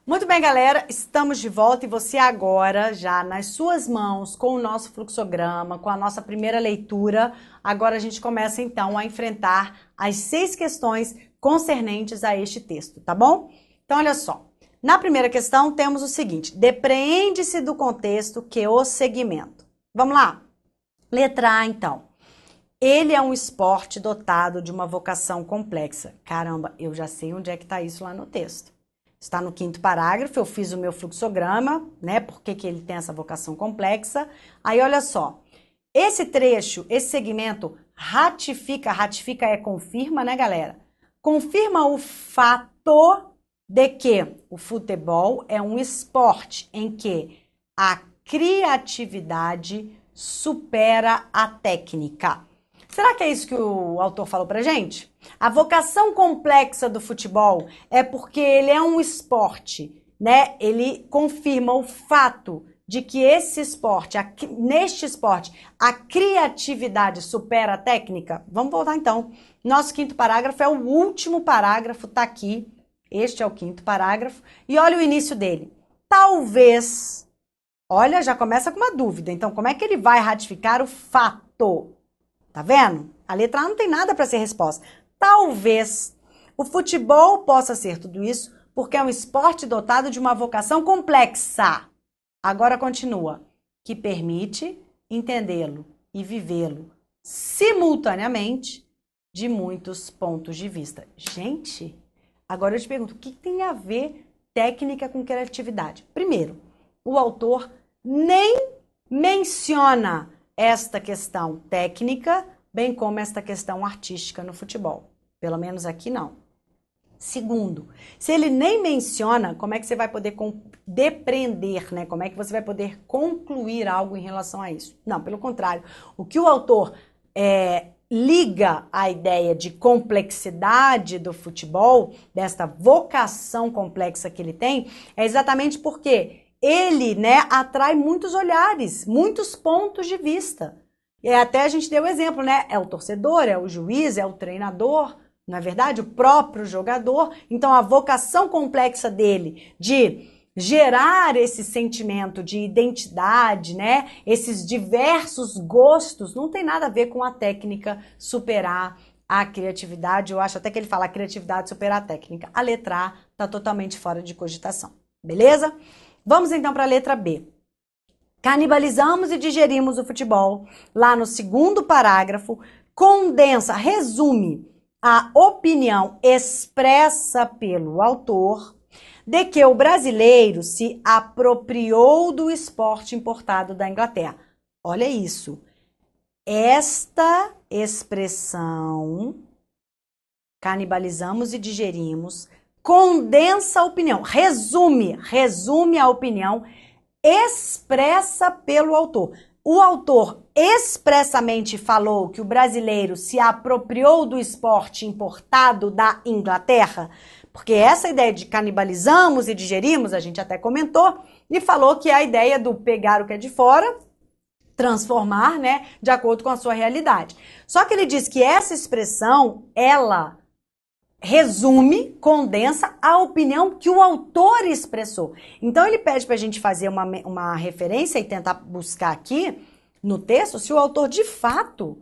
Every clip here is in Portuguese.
Muito bem, galera, estamos de volta e você agora, já nas suas mãos, com o nosso fluxograma, com a nossa primeira leitura, agora a gente começa então a enfrentar as 6 questões concernentes a este texto, tá bom? Então, olha só, na primeira questão temos o seguinte: depreende-se do contexto que o segmento. Vamos lá? Letra A, então. Ele é um esporte dotado de uma vocação complexa. Caramba, eu já sei onde é que está isso lá no texto. Está no 5º parágrafo, eu fiz o meu fluxograma, né? Por que ele tem essa vocação complexa. Aí, olha só, esse trecho, esse segmento ratifica é confirma, né, galera? Confirma o fato de que o futebol é um esporte em que a criatividade supera a técnica. Será que é isso que o autor falou pra gente? A vocação complexa do futebol é porque ele é um esporte, né? Ele confirma o fato de que esse esporte, neste esporte, a criatividade supera a técnica? Vamos voltar então. Nosso 5º parágrafo é o último parágrafo, tá aqui. Este é o 5º parágrafo. E olha o início dele. Talvez, olha, já começa com uma dúvida. Então, como é que ele vai ratificar o fato? Tá vendo? A letra A não tem nada para ser resposta. Talvez o futebol possa ser tudo isso porque é um esporte dotado de uma vocação complexa. Agora continua. Que permite entendê-lo e vivê-lo simultaneamente de muitos pontos de vista. Gente, agora eu te pergunto, o que tem a ver técnica com criatividade? Primeiro, o autor nem menciona esta questão técnica, bem como esta questão artística no futebol. Pelo menos aqui não. Segundo, se ele nem menciona, como é que você vai poder depreender, né? Como é que você vai poder concluir algo em relação a isso? Não, pelo contrário. O que o autor liga à ideia de complexidade do futebol, desta vocação complexa que ele tem, é exatamente porque ele, né, atrai muitos olhares, muitos pontos de vista. E até a gente deu o exemplo, né? É o torcedor, é o juiz, é o treinador, não é verdade? O próprio jogador. Então, a vocação complexa dele de gerar esse sentimento de identidade, né? Esses diversos gostos, não tem nada a ver com a técnica superar a criatividade. Eu acho até que ele fala a criatividade superar a técnica. A letra A está totalmente fora de cogitação. Beleza? Vamos então para a letra B. Canibalizamos e digerimos o futebol. Lá no 2º parágrafo, condensa, resume a opinião expressa pelo autor de que o brasileiro se apropriou do esporte importado da Inglaterra. Olha isso. Esta expressão, canibalizamos e digerimos, condensa a opinião, resume a opinião expressa pelo autor. O autor expressamente falou que o brasileiro se apropriou do esporte importado da Inglaterra, porque essa ideia de canibalizamos e digerimos, a gente até comentou, e falou que é a ideia do pegar o que é de fora, transformar, né, de acordo com a sua realidade. Só que ele diz que essa expressão, ela resume, condensa a opinião que o autor expressou. Então, ele pede para a gente fazer uma referência e tentar buscar aqui no texto se o autor de fato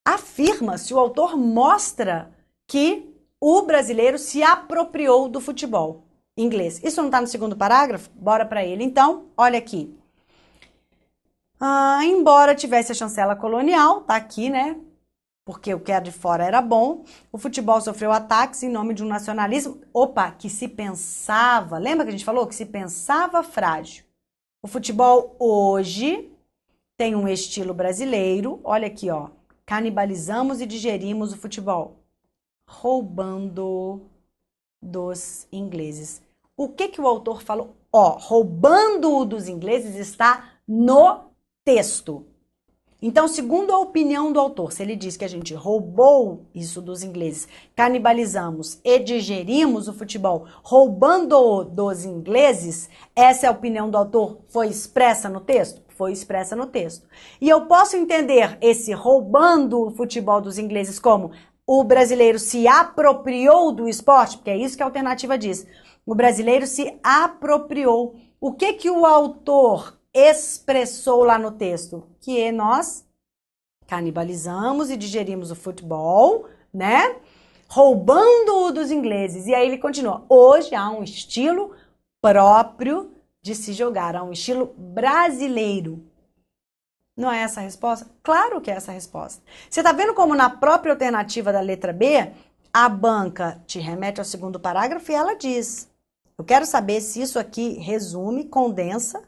afirma, se o autor mostra que o brasileiro se apropriou do futebol inglês. Isso não está no 2º parágrafo? Bora para ele. Então, olha aqui. Embora tivesse a chancela colonial, tá aqui, né? Porque o que era de fora era bom, o futebol sofreu ataques em nome de um nacionalismo, que se pensava, lembra que a gente falou? Que se pensava frágil. O futebol hoje tem um estilo brasileiro, olha aqui, ó, canibalizamos e digerimos o futebol, roubando dos ingleses. O que o autor falou? Roubando dos ingleses está no texto. Então, segundo a opinião do autor, se ele diz que a gente roubou isso dos ingleses, canibalizamos e digerimos o futebol roubando dos ingleses, essa é a opinião do autor, foi expressa no texto? Foi expressa no texto. E eu posso entender esse roubando o futebol dos ingleses como o brasileiro se apropriou do esporte, porque é isso que a alternativa diz. O brasileiro se apropriou. O que o autor expressou lá no texto? Que nós canibalizamos e digerimos o futebol, né? Roubando-o dos ingleses. E aí ele continua. Hoje há um estilo próprio de se jogar, há um estilo brasileiro. Não é essa a resposta? Claro que é essa a resposta. Você está vendo como na própria alternativa da letra B, a banca te remete ao segundo parágrafo e ela diz: eu quero saber se isso aqui resume, condensa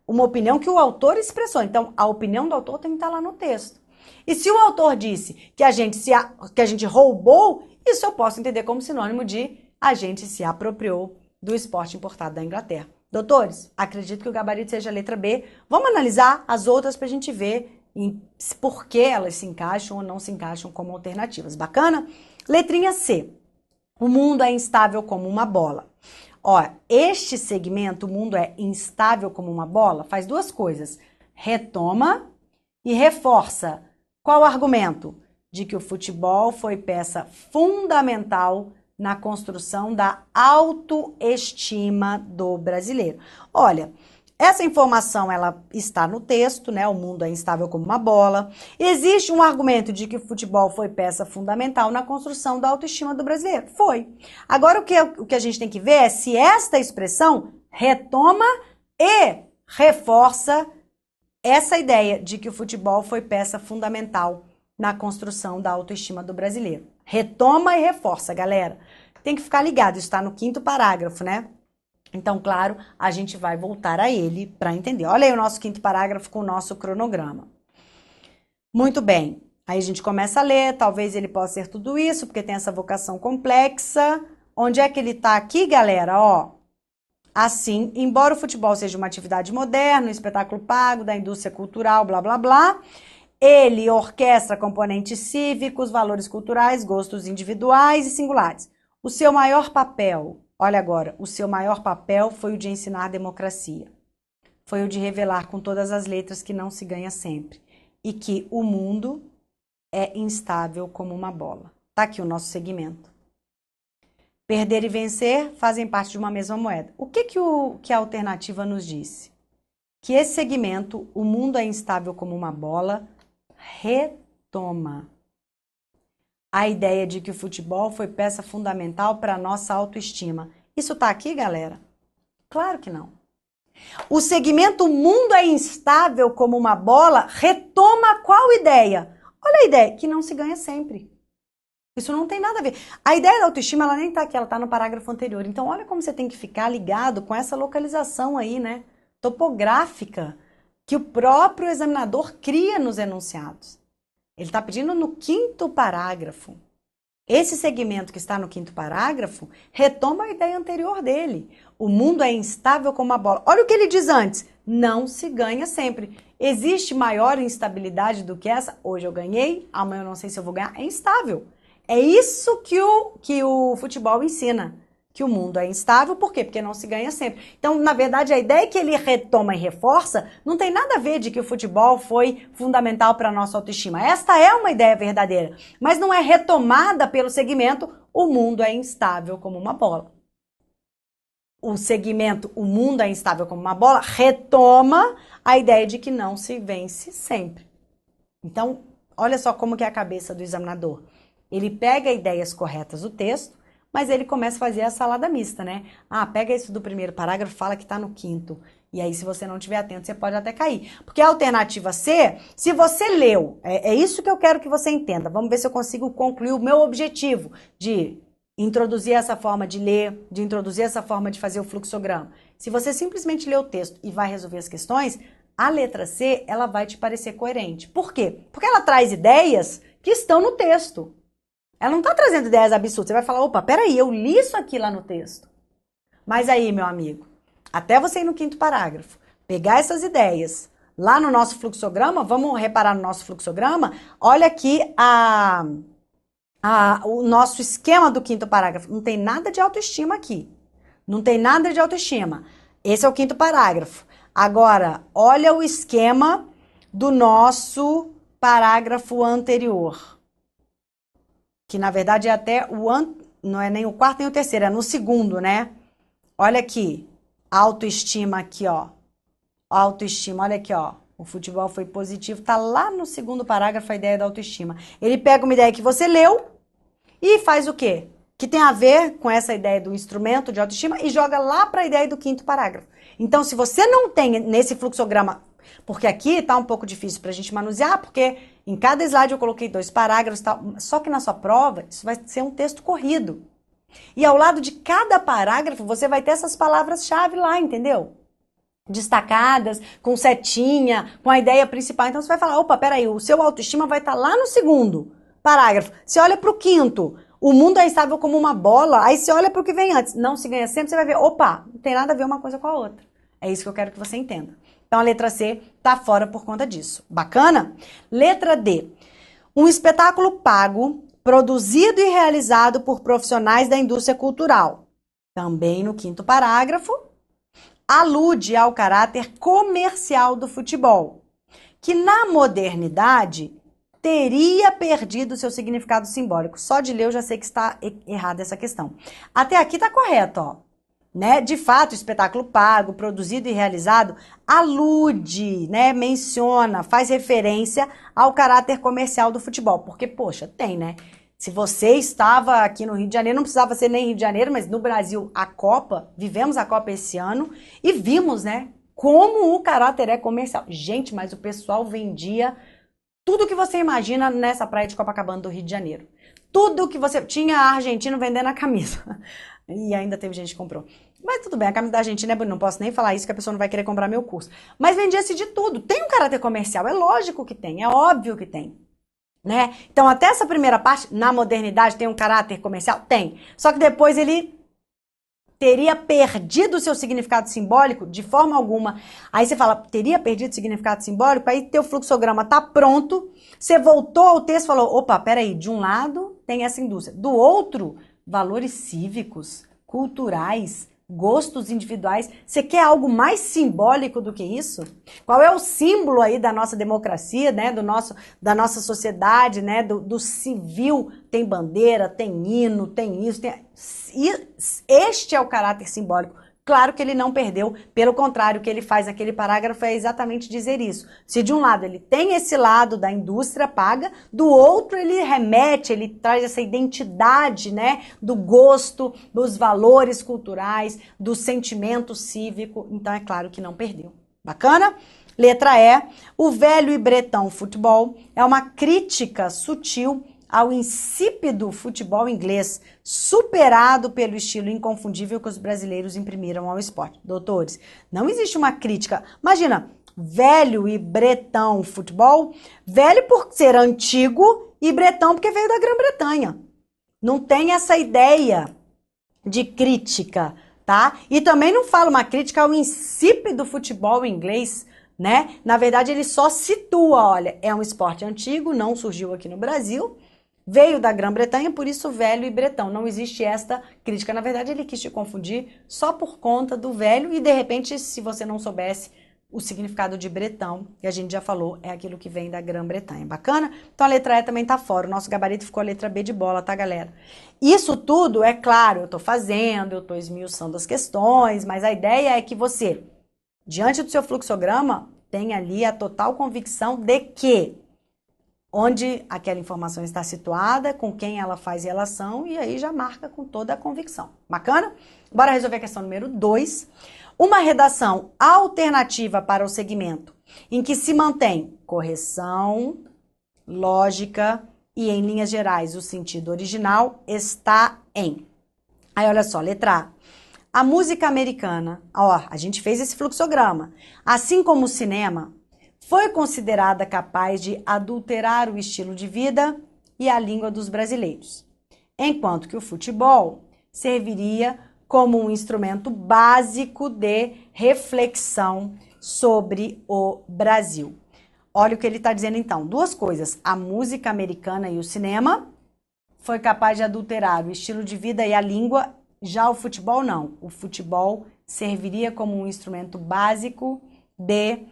uma opinião que o autor expressou. Então, a opinião do autor tem que estar lá no texto. E se o autor disse que a gente roubou, isso eu posso entender como sinônimo de a gente se apropriou do esporte importado da Inglaterra. Doutores, acredito que o gabarito seja a letra B. Vamos analisar as outras para a gente ver por que elas se encaixam ou não se encaixam como alternativas. Bacana? Letrinha C. O mundo é instável como uma bola. Ó, este segmento, o mundo é instável como uma bola, faz duas coisas. Retoma e reforça. Qual o argumento? De que o futebol foi peça fundamental na construção da autoestima do brasileiro. Olha, essa informação ela está no texto, né? O mundo é instável como uma bola. Existe um argumento de que o futebol foi peça fundamental na construção da autoestima do brasileiro. Foi. Agora o que a gente tem que ver é se esta expressão retoma e reforça essa ideia de que o futebol foi peça fundamental na construção da autoestima do brasileiro. Retoma e reforça, galera. Tem que ficar ligado, isso está no 5º parágrafo, né? Então, claro, a gente vai voltar a ele para entender. Olha aí o nosso 5º parágrafo com o nosso cronograma. Muito bem. Aí a gente começa a ler, talvez ele possa ser tudo isso, porque tem essa vocação complexa. Onde é que ele está aqui, galera? Ó, assim, embora o futebol seja uma atividade moderna, um espetáculo pago da indústria cultural, blá, blá, blá, ele orquestra componentes cívicos, valores culturais, gostos individuais e singulares. O seu maior papel, olha agora, o seu maior papel foi o de ensinar democracia. Foi o de revelar com todas as letras que não se ganha sempre. E que o mundo é instável como uma bola. Tá aqui o nosso segmento. Perder e vencer fazem parte de uma mesma moeda. O que a alternativa nos disse? Que esse segmento, o mundo é instável como uma bola, retoma a ideia de que o futebol foi peça fundamental para a nossa autoestima. Isso tá aqui, galera? Claro que não. O segmento o mundo é instável como uma bola retoma qual ideia? Olha a ideia, que não se ganha sempre. Isso não tem nada a ver. A ideia da autoestima, ela nem tá aqui, ela tá no parágrafo anterior. Então, olha como você tem que ficar ligado com essa localização aí, né? Topográfica, que o próprio examinador cria nos enunciados. Ele está pedindo no 5º parágrafo. Esse segmento que está no 5º parágrafo retoma a ideia anterior dele. O mundo é instável como a bola. Olha o que ele diz antes. Não se ganha sempre. Existe maior instabilidade do que essa? Hoje eu ganhei, amanhã eu não sei se eu vou ganhar. É instável. É isso que o futebol ensina. Que o mundo é instável, por quê? Porque não se ganha sempre. Então, na verdade, a ideia que ele retoma e reforça não tem nada a ver de que o futebol foi fundamental para a nossa autoestima. Esta é uma ideia verdadeira, mas não é retomada pelo segmento o mundo é instável como uma bola. O segmento o mundo é instável como uma bola retoma a ideia de que não se vence sempre. Então, olha só como que é a cabeça do examinador. Ele pega ideias corretas do texto, mas ele começa a fazer a salada mista, né? Ah, pega isso do 1º parágrafo, fala que tá no 5º. E aí, se você não estiver atento, você pode até cair. Porque a alternativa C, se você leu, é isso que eu quero que você entenda. Vamos ver se eu consigo concluir o meu objetivo de introduzir essa forma de ler, de introduzir essa forma de fazer o fluxograma. Se você simplesmente lê o texto e vai resolver as questões, a letra C, ela vai te parecer coerente. Por quê? Porque ela traz ideias que estão no texto. Ela não está trazendo ideias absurdas. Você vai falar, opa, peraí, eu li isso aqui lá no texto. Mas aí, meu amigo, até você ir no 5º parágrafo, pegar essas ideias lá no nosso fluxograma, vamos reparar no nosso fluxograma, olha aqui o nosso esquema do 5º parágrafo. Não tem nada de autoestima aqui. Não tem nada de autoestima. Esse é o 5º parágrafo. Agora, olha o esquema do nosso parágrafo anterior. Que na verdade é até não é nem o 4º nem o 3º, é no 2º, né? Olha aqui, autoestima aqui, ó. Autoestima, olha aqui, ó. O futebol foi positivo, tá lá no segundo parágrafo a ideia da autoestima. Ele pega uma ideia que você leu e faz o quê? Que tem a ver com essa ideia do instrumento de autoestima e joga lá para a ideia do quinto parágrafo. Então, se você não tem nesse fluxograma, porque aqui tá um pouco difícil pra gente manusear, porque em cada slide eu coloquei 2 parágrafos, tal, só que na sua prova isso vai ser um texto corrido. E ao lado de cada parágrafo você vai ter essas palavras-chave lá, entendeu? Destacadas, com setinha, com a ideia principal. Então você vai falar, opa, peraí, o seu autoestima vai estar lá no segundo parágrafo. Você olha pro quinto, o mundo é instável como uma bola, aí você olha pro que vem antes. Não se ganha sempre, você vai ver, opa, não tem nada a ver uma coisa com a outra. É isso que eu quero que você entenda. Então a letra C tá fora por conta disso. Bacana? Letra D. Um espetáculo pago, produzido e realizado por profissionais da indústria cultural. Também no quinto parágrafo, alude ao caráter comercial do futebol, que na modernidade teria perdido seu significado simbólico. Só de ler eu já sei que está errada essa questão. Até aqui tá correto, ó. Né? De fato, o espetáculo pago, produzido e realizado, alude, né? Menciona, faz referência ao caráter comercial do futebol. Porque, poxa, tem, né? Se você estava aqui no Rio de Janeiro, não precisava ser nem Rio de Janeiro, mas no Brasil, a Copa, vivemos a Copa esse ano e vimos, né? Como o caráter é comercial. Gente, mas o pessoal vendia tudo que você imagina nessa praia de Copacabana do Rio de Janeiro. Tudo que você... Tinha argentino vendendo a camisa. E ainda teve gente que comprou. Mas tudo bem, a camisa da Argentina é bonita, não posso nem falar isso que a pessoa não vai querer comprar meu curso. Mas vendia-se de tudo. Tem um caráter comercial, é lógico que tem, é óbvio que tem. Né? Então até essa primeira parte, na modernidade, tem um caráter comercial? Tem. Só que depois ele teria perdido o seu significado simbólico de forma alguma. Aí você fala, teria perdido o significado simbólico? Aí teu fluxograma tá pronto, você voltou ao texto e falou, opa, peraí, de um lado tem essa indústria, do outro, valores cívicos, culturais, gostos individuais. Você quer algo mais simbólico do que isso? Qual é o símbolo aí da nossa democracia, né? Da nossa sociedade, né? Do civil? Tem bandeira, tem hino, tem isso, tem... Este é o caráter simbólico. Claro que ele não perdeu, pelo contrário, o que ele faz naquele parágrafo é exatamente dizer isso. Se de um lado ele tem esse lado da indústria paga, do outro ele remete, ele traz essa identidade, né, do gosto, dos valores culturais, do sentimento cívico, então é claro que não perdeu. Bacana? Letra E, o velho e bretão futebol é uma crítica sutil ao insípido futebol inglês, superado pelo estilo inconfundível que os brasileiros imprimiram ao esporte. Doutores, não existe uma crítica. Imagina, velho e bretão futebol, velho por ser antigo e bretão porque veio da Grã-Bretanha. Não tem essa ideia de crítica, tá? E também não fala uma crítica ao insípido futebol inglês, né? Na verdade, ele só situa, olha, é um esporte antigo, não surgiu aqui no Brasil, veio da Grã-Bretanha, por isso velho e bretão. Não existe esta crítica. Na verdade, ele quis te confundir só por conta do velho e, de repente, se você não soubesse o significado de bretão, que a gente já falou, é aquilo que vem da Grã-Bretanha. Bacana? Então, a letra E também tá fora. O nosso gabarito ficou a letra B de bola, tá, galera? Isso tudo, é claro, eu tô fazendo, eu tô esmiuçando as questões, mas a ideia é que você, diante do seu fluxograma, tenha ali a total convicção de que onde aquela informação está situada, com quem ela faz relação, e aí já marca com toda a convicção. Bacana? Bora resolver a questão número 2. Uma redação alternativa para o segmento, em que se mantém correção, lógica e, em linhas gerais, o sentido original, está em... Aí, olha só, letra A. A música americana, ó, a gente fez esse fluxograma, assim como o cinema, foi considerada capaz de adulterar o estilo de vida e a língua dos brasileiros, enquanto que o futebol serviria como um instrumento básico de reflexão sobre o Brasil. Olha o que ele está dizendo então, duas coisas, a música americana e o cinema foi capaz de adulterar o estilo de vida e a língua, já o futebol não, o futebol serviria como um instrumento básico de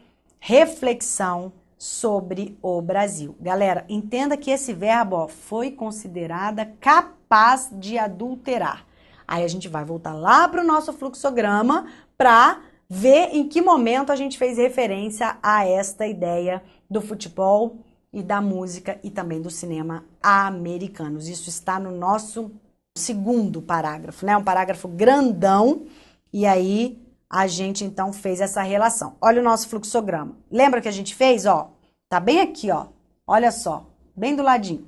reflexão sobre o Brasil. Galera, entenda que esse verbo ó, foi considerada capaz de adulterar. Aí a gente vai voltar lá para o nosso fluxograma para ver em que momento a gente fez referência a esta ideia do futebol e da música e também do cinema americanos. Isso está no nosso segundo parágrafo, né? Um parágrafo grandão. E aí a gente então fez essa relação. Olha o nosso fluxograma. Lembra que a gente fez, ó? Tá bem aqui, ó. Olha só, bem do ladinho.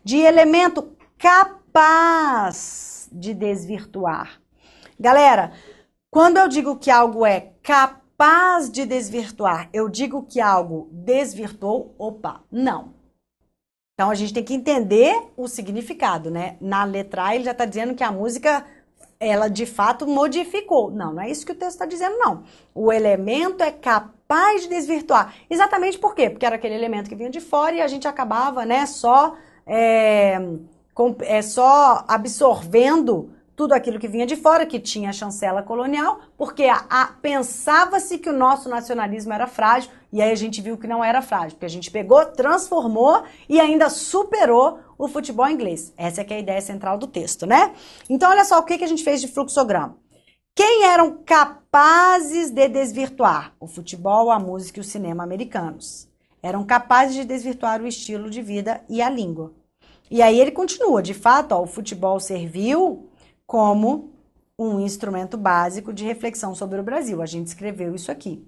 De elemento capaz de desvirtuar. Galera, quando eu digo que algo é capaz de desvirtuar, eu digo que algo desvirtuou? Opa, não. Então a gente tem que entender o significado, né? Na letra A ele já está dizendo que a música, ela de fato modificou. Não, não é isso que o texto está dizendo, não. O elemento é capaz de desvirtuar. Exatamente por quê? Porque era aquele elemento que vinha de fora e a gente acabava, né, só absorvendo tudo aquilo que vinha de fora, que tinha a chancela colonial, porque pensava-se que o nosso nacionalismo era frágil, e aí a gente viu que não era frágil, porque a gente pegou, transformou e ainda superou o futebol inglês. Essa é que é a ideia central do texto, né? Então, olha só o que a gente fez de fluxograma. Quem eram capazes de desvirtuar? O futebol, a música e o cinema americanos. Eram capazes de desvirtuar o estilo de vida e a língua. E aí ele continua, de fato, ó, o futebol serviu como um instrumento básico de reflexão sobre o Brasil. A gente escreveu isso aqui.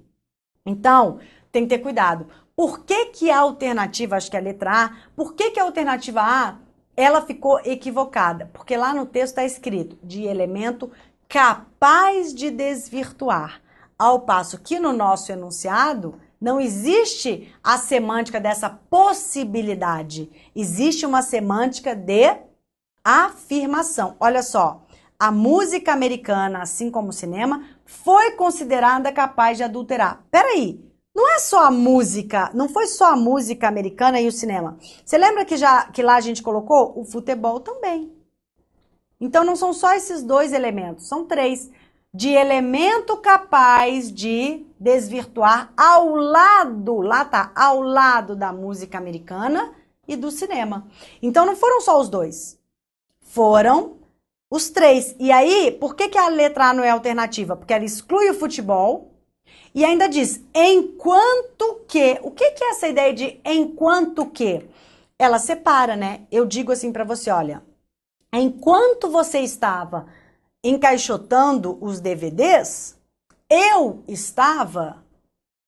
Então, tem que ter cuidado. Por que a alternativa, acho que é a letra A, por que a alternativa A, ela ficou equivocada? Porque lá no texto está escrito de elemento capaz de desvirtuar. Ao passo que no nosso enunciado não existe a semântica dessa possibilidade. Existe uma semântica de afirmação. Olha só. A música americana, assim como o cinema, foi considerada capaz de adulterar. Peraí, não é só a música, não foi só a música americana e o cinema. Você lembra que lá a gente colocou o futebol também? Então não são só esses dois elementos, são três. De elemento capaz de desvirtuar ao lado, lá tá, ao lado da música americana e do cinema. Então não foram só os dois, foram os três. E aí, por que a letra A não é alternativa? Porque ela exclui o futebol e ainda diz enquanto que. O que é essa ideia de enquanto que? Ela separa, né? Eu digo assim pra você, olha, enquanto você estava encaixotando os DVDs, eu estava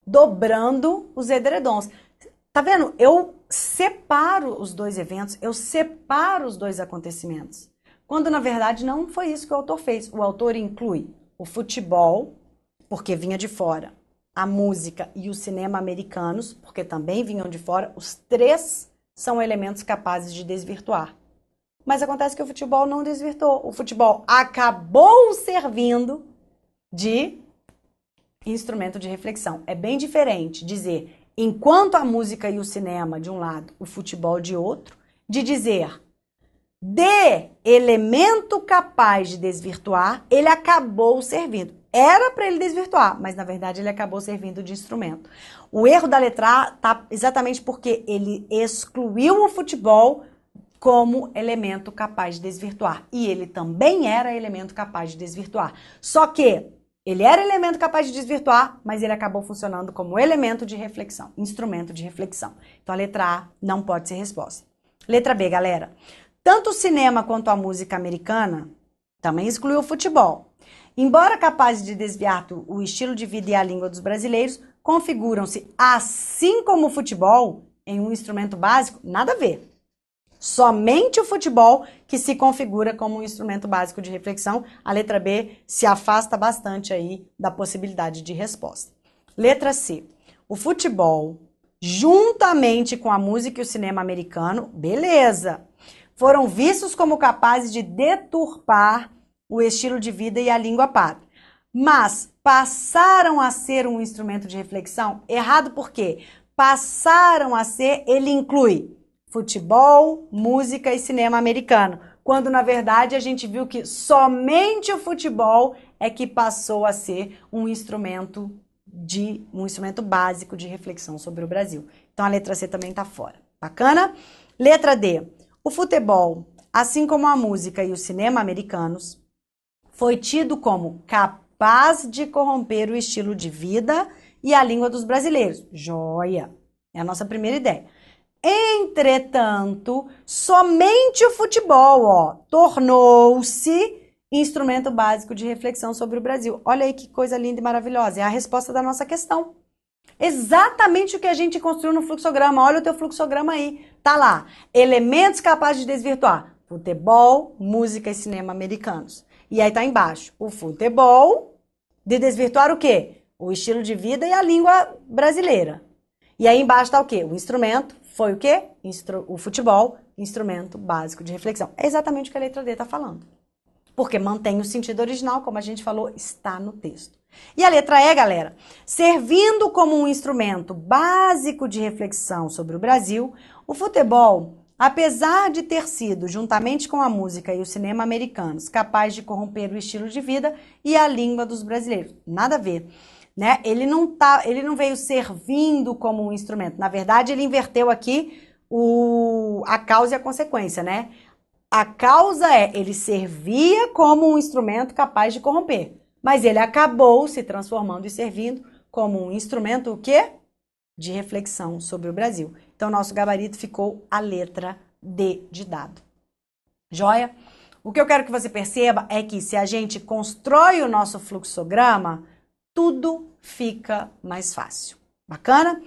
dobrando os edredons. Tá vendo? Eu separo os dois eventos, eu separo os dois acontecimentos. Quando, na verdade, não foi isso que o autor fez. O autor inclui o futebol, porque vinha de fora, a música e o cinema americanos, porque também vinham de fora. Os três são elementos capazes de desvirtuar. Mas acontece que o futebol não desvirtuou. O futebol acabou servindo de instrumento de reflexão. É bem diferente dizer, enquanto a música e o cinema de um lado, o futebol de outro, de dizer de elemento capaz de desvirtuar, ele acabou servindo. Era para ele desvirtuar, mas na verdade ele acabou servindo de instrumento. O erro da letra A tá exatamente porque ele excluiu o futebol como elemento capaz de desvirtuar. E ele também era elemento capaz de desvirtuar. Só que ele era elemento capaz de desvirtuar, mas ele acabou funcionando como elemento de reflexão, instrumento de reflexão. Então a letra A não pode ser resposta. Letra B, galera. Tanto o cinema quanto a música americana também excluiu o futebol. Embora capazes de desviar o estilo de vida e a língua dos brasileiros, configuram-se, assim como o futebol, em um instrumento básico, nada a ver. Somente o futebol que se configura como um instrumento básico de reflexão. A letra B se afasta bastante aí da possibilidade de resposta. Letra C. O futebol, juntamente com a música e o cinema americano, beleza, foram vistos como capazes de deturpar o estilo de vida e a língua pátria. Mas passaram a ser um instrumento de reflexão? Errado por quê? Passaram a ser, ele inclui futebol, música e cinema americano. Quando, na verdade, a gente viu que somente o futebol é que passou a ser um instrumento básico de reflexão sobre o Brasil. Então, a letra C também está fora. Bacana? Letra D. O futebol, assim como a música e o cinema americanos, foi tido como capaz de corromper o estilo de vida e a língua dos brasileiros. Joia! É a nossa primeira ideia. Entretanto, somente o futebol, tornou-se instrumento básico de reflexão sobre o Brasil. Olha aí que coisa linda e maravilhosa. É a resposta da nossa questão. Exatamente o que a gente construiu no fluxograma. Olha o teu fluxograma aí. Tá lá. Elementos capazes de desvirtuar. Futebol, música e cinema americanos. E aí tá embaixo. O futebol de desvirtuar o quê? O estilo de vida e a língua brasileira. E aí embaixo tá o quê? O instrumento foi o quê? O futebol, instrumento básico de reflexão. É exatamente o que a letra D tá falando. Porque mantém o sentido original, como a gente falou, está no texto. E a letra E, galera, servindo como um instrumento básico de reflexão sobre o Brasil, o futebol, apesar de ter sido, juntamente com a música e o cinema americanos, capaz de corromper o estilo de vida e a língua dos brasileiros. Nada a ver, né? Ele não veio servindo como um instrumento. Na verdade, ele inverteu aqui a causa e a consequência, né? A causa ele servia como um instrumento capaz de corromper, mas ele acabou se transformando e servindo como um instrumento o quê? De reflexão sobre o Brasil. Então, nosso gabarito ficou a letra D de dado. Joia? O que eu quero que você perceba é que se a gente constrói o nosso fluxograma, tudo fica mais fácil. Bacana?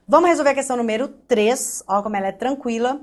Vamos resolver a questão número 3, olha como ela é tranquila.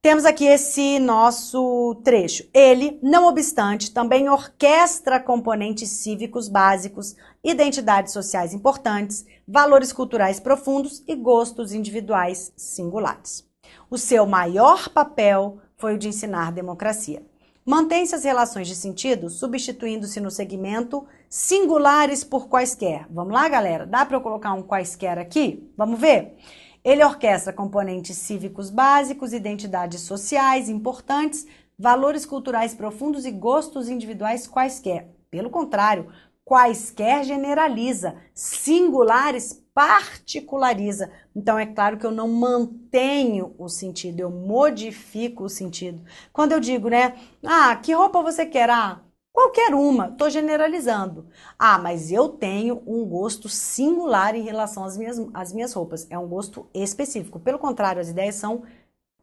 Temos aqui esse nosso trecho. Ele, não obstante, também orquestra componentes cívicos básicos, identidades sociais importantes, valores culturais profundos e gostos individuais singulares. O seu maior papel foi o de ensinar democracia. Mantém-se as relações de sentido, substituindo-se no segmento singulares por quaisquer. Vamos lá, galera? Dá para eu colocar um quaisquer aqui? Vamos ver? Ele orquestra componentes cívicos básicos, identidades sociais importantes, valores culturais profundos e gostos individuais quaisquer. Pelo contrário, quaisquer generaliza, singulares particulariza. Então, é claro que eu não mantenho o sentido, eu modifico o sentido. Quando eu digo, né? Ah, que roupa você quer? Ah, qualquer uma, estou generalizando. Ah, mas eu tenho um gosto singular em relação às minhas roupas. É um gosto específico. Pelo contrário, as ideias são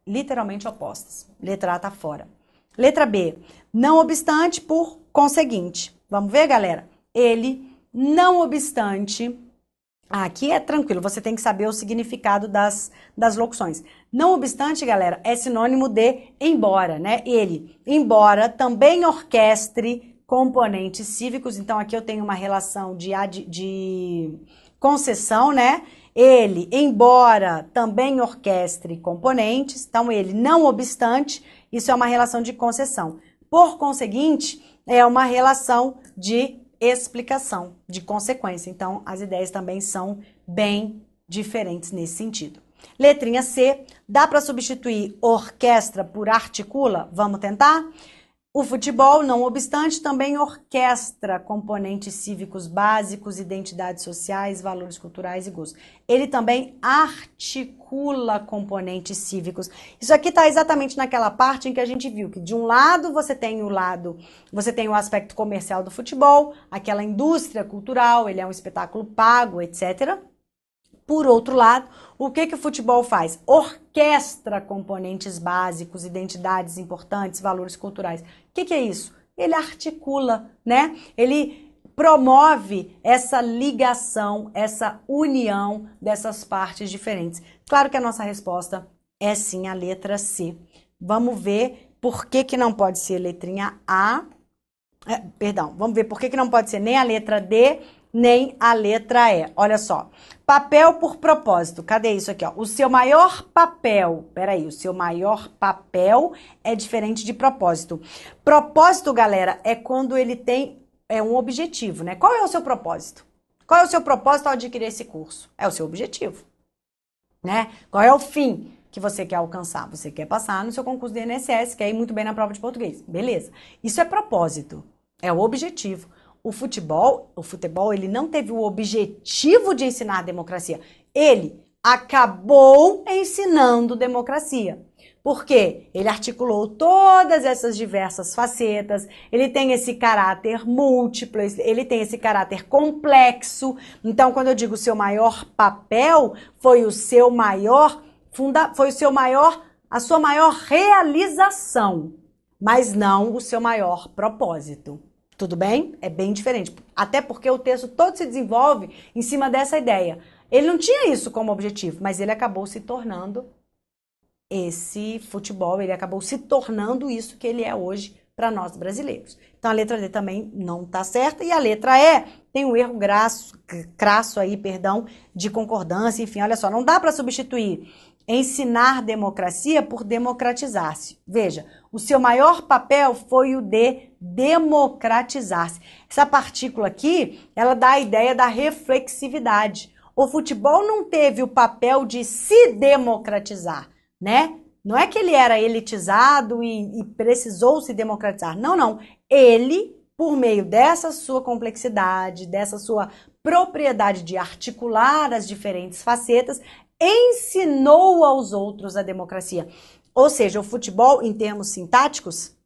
literalmente opostas. Letra A está fora. Letra B. Não obstante, por conseguinte. Vamos ver, galera? Ele, não obstante... Aqui é tranquilo, você tem que saber o significado das locuções. Não obstante, galera, é sinônimo de embora, né? Ele, embora, também orquestre componentes cívicos. Então, aqui eu tenho uma relação de concessão, né? Ele, embora, também orquestre componentes. Então, ele, não obstante, isso é uma relação de concessão. Por conseguinte, é uma relação de explicação, de consequência. Então, as ideias também são bem diferentes nesse sentido. Letrinha C, dá para substituir orquestra por articula? Vamos tentar? O futebol, não obstante, também orquestra componentes cívicos básicos, identidades sociais, valores culturais e gostos. Ele também articula componentes cívicos. Isso aqui está exatamente naquela parte em que a gente viu que de um lado você tem o aspecto comercial do futebol, aquela indústria cultural, ele é um espetáculo pago, etc. Por outro lado, o que o futebol faz? Orquestra componentes básicos, identidades importantes, valores culturais. O que é isso? Ele articula, né? Ele promove essa ligação, essa união dessas partes diferentes. Claro que a nossa resposta é sim a letra C. Vamos ver por que não pode ser letrinha A. Vamos ver por que não pode ser nem a letra D, nem a letra E. Olha só. Papel por propósito. Cadê isso aqui, ó? O seu maior papel. Peraí, o seu maior papel é diferente de propósito. Propósito, galera, é quando ele tem um objetivo, né? Qual é o seu propósito? Qual é o seu propósito ao adquirir esse curso? É o seu objetivo, né? Qual é o fim que você quer alcançar? Você quer passar no seu concurso do INSS, quer ir muito bem na prova de português. Beleza. Isso é propósito. É o objetivo. O futebol, ele não teve o objetivo de ensinar democracia. Ele acabou ensinando democracia. Porque ele articulou todas essas diversas facetas, ele tem esse caráter múltiplo, ele tem esse caráter complexo. Então, quando eu digo seu maior papel, foi a sua maior realização, mas não o seu maior propósito. Tudo bem? É bem diferente. Até porque o texto todo se desenvolve em cima dessa ideia. Ele não tinha isso como objetivo, mas ele acabou se tornando esse futebol, ele acabou se tornando isso que ele é hoje para nós brasileiros. Então a letra D também não está certa e a letra E tem um erro crasso aí, perdão, de concordância, enfim, olha só, não dá para substituir ensinar democracia por democratizar-se. Veja, o seu maior papel foi o de democratizar-se. Essa partícula aqui, ela dá a ideia da reflexividade. O futebol não teve o papel de se democratizar, né? Não é que ele era elitizado e precisou se democratizar. Não, não. Ele, por meio dessa sua complexidade, dessa sua propriedade de articular as diferentes facetas, ensinou aos outros a democracia. Ou seja, o futebol, em termos sintáticos,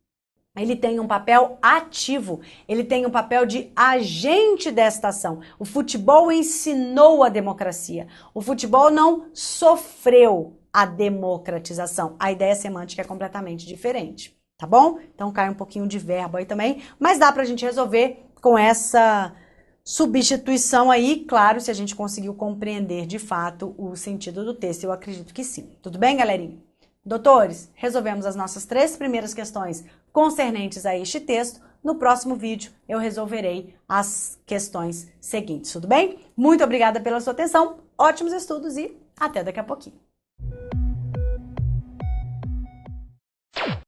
ele tem um papel ativo, ele tem um papel de agente desta ação. O futebol ensinou a democracia. O futebol não sofreu a democratização. A ideia semântica é completamente diferente, tá bom? Então cai um pouquinho de verbo aí também, mas dá pra gente resolver com essa substituição aí, claro, se a gente conseguiu compreender de fato o sentido do texto. Eu acredito que sim. Tudo bem, galerinha? Doutores, resolvemos as nossas 3 primeiras questões concernentes a este texto. No próximo vídeo eu resolverei as questões seguintes, tudo bem? Muito obrigada pela sua atenção, ótimos estudos e até daqui a pouquinho.